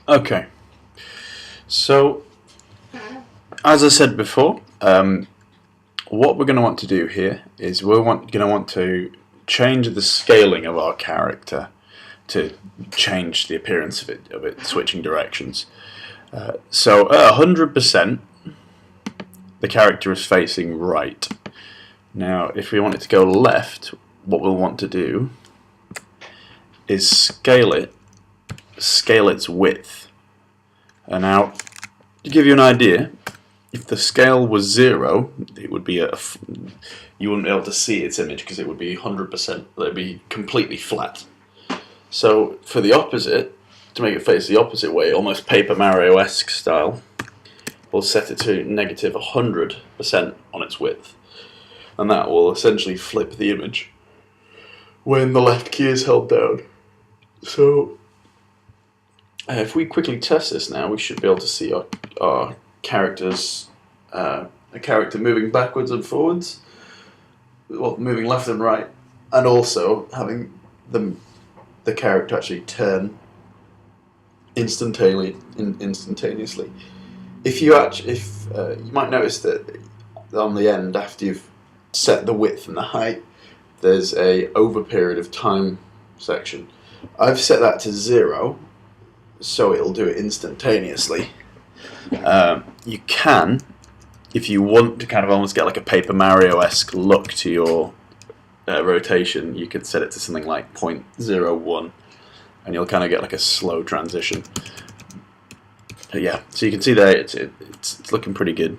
Okay, so as I said before, what we're going to want to do here is going to want to change the scaling of our character to change the appearance of it switching directions. So at 100%, the character is facing right. Now, if we want it to go left, what we'll want to do is scale its width. And now, to give you an idea, if the scale was 0, it would be you wouldn't be able to see its image because it would be 100%. It would be completely flat. So for the opposite, to make it face the opposite way, almost Paper Mario-esque style, we'll set it to negative 100% on its width, and that will essentially flip the image when the left key is held down. So if we quickly test this now, we should be able to see our characters, a character moving backwards and forwards, well, moving left and right, and also having the character actually turn instantaneously. You might notice that on the end, after you've set the width and the height, there's a over period of time section. I've set that to 0, so it'll do it instantaneously. You can, if you want to kind of almost get like a Paper Mario-esque look to your rotation, you could set it to something like 0.01, and you'll kind of get like a slow transition. But yeah, so you can see there it's looking pretty good.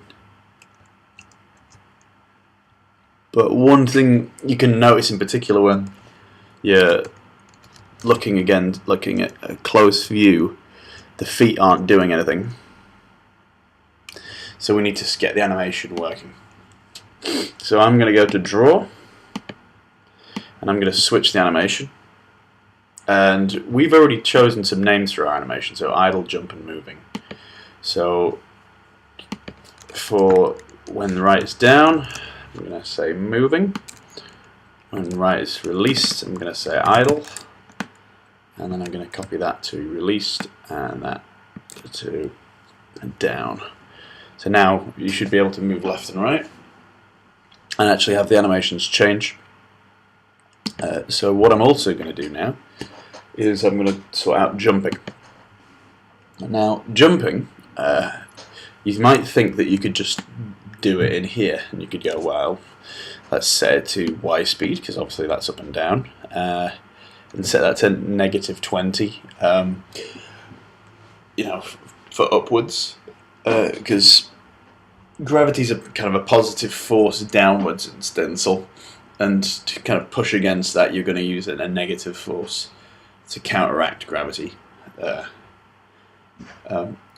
But one thing you can notice in particular when you're looking at a close view, the feet aren't doing anything. So we need to get the animation working. So I'm going to go to Draw, and I'm going to switch the animation. And we've already chosen some names for our animation, so idle, jump, and moving. So for when the right is down, I'm going to say moving. When the right is released, I'm going to say idle. And then I'm going to copy that to released and that to down. So now you should be able to move left and right and actually have the animations change. So what I'm also going to do now is I'm going to sort out jumping. Now jumping, you might think that you could just do it in here and you could go, well, let's set it to Y speed because obviously that's up and down, and set that to -20, for upwards, because gravity's a kind of a positive force downwards in Stencyl, and to kind of push against that, you're going to use a negative force to counteract gravity.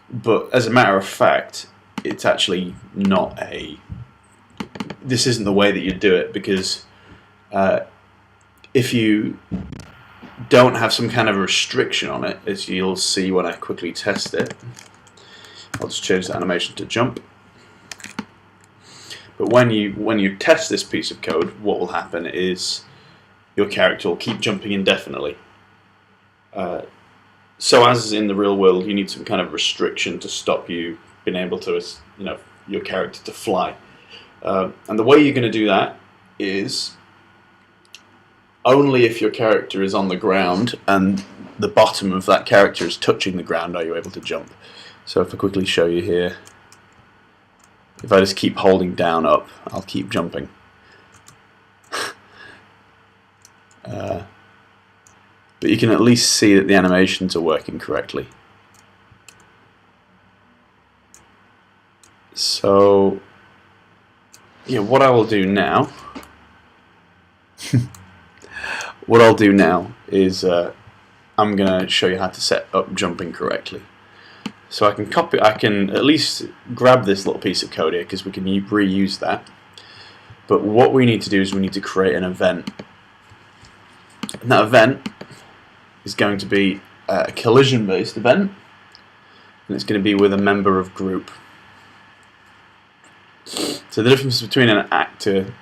But as a matter of fact, it's actually not this isn't the way that you do it, because if you don't have some kind of restriction on it, as you'll see when I quickly test it, I'll just change the animation to jump. But when you test this piece of code, what will happen is your character will keep jumping indefinitely. So as in the real world, you need some kind of restriction to stop you being able to, your character to fly. And the way you're going to do that is only if your character is on the ground and the bottom of that character is touching the ground are you able to jump. So if I quickly show you here, if I just keep holding down up, I'll keep jumping. But you can at least see that the animations are working correctly. So yeah, what I will do now is I'm going to show you how to set up jumping correctly. So I can at least grab this little piece of code here because we can reuse that. But what we need to do is we need to create an event. And that event is going to be a collision-based event, and it's going to be with a member of group. So the difference between an actor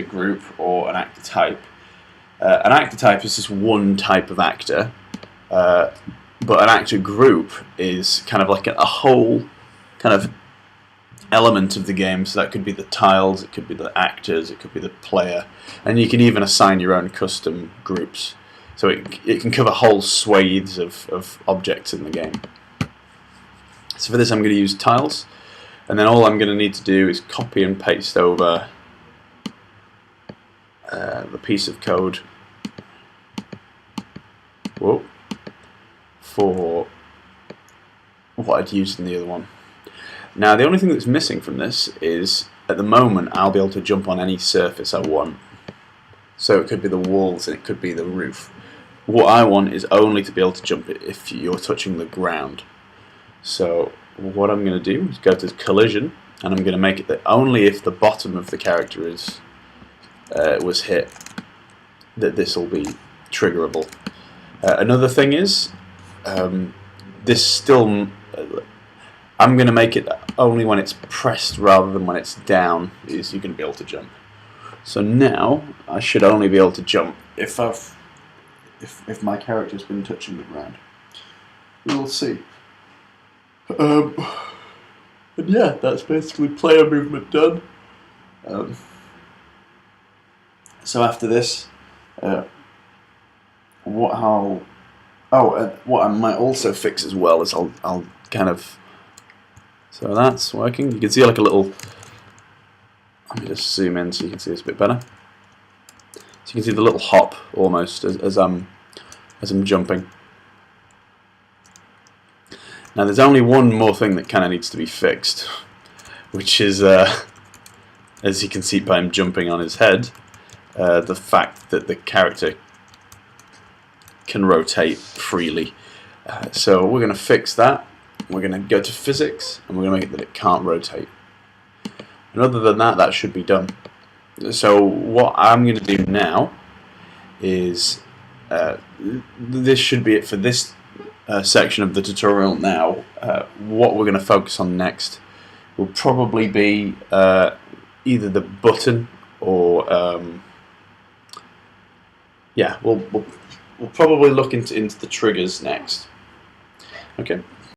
group or an actor type is just one type of actor, but an actor group is kind of like a whole kind of element of the game. So that could be the tiles, it could be the actors, it could be the player, and you can even assign your own custom groups. So it can cover whole swathes of objects in the game. So for this I'm going to use tiles, and then all I'm going to need to do is copy and paste over the piece of code for what I'd used in the other one. Now the only thing that's missing from this is, at the moment, I'll be able to jump on any surface I want. So it could be the walls and it could be the roof. What I want is only to be able to jump it if you're touching the ground. So what I'm going to do is go to collision, and I'm going to make it that only if the bottom of the character was hit, that this will be triggerable. Another thing is, this still, I'm going to make it only when it's pressed rather than when it's down is you're going to be able to jump. So now I should only be able to jump if my character's been touching the ground. We'll see. And yeah, that's basically player movement done. So after this, what I might also fix as well is I'll kind of, so that's working. You can see like a little, let me just zoom in so you can see this a bit better. So you can see the little hop almost as I'm jumping. Now there's only one more thing that kind of needs to be fixed, which is, as you can see by him jumping on his head, the fact that the character can rotate freely. So we're going to fix that. We're going to go to physics, and we're going to make it that it can't rotate. And other than that, that should be done. So what I'm going to do now is, this should be it for this section of the tutorial now. What we're going to focus on next will probably be either the button or yeah, we'll probably look into the triggers next. Okay.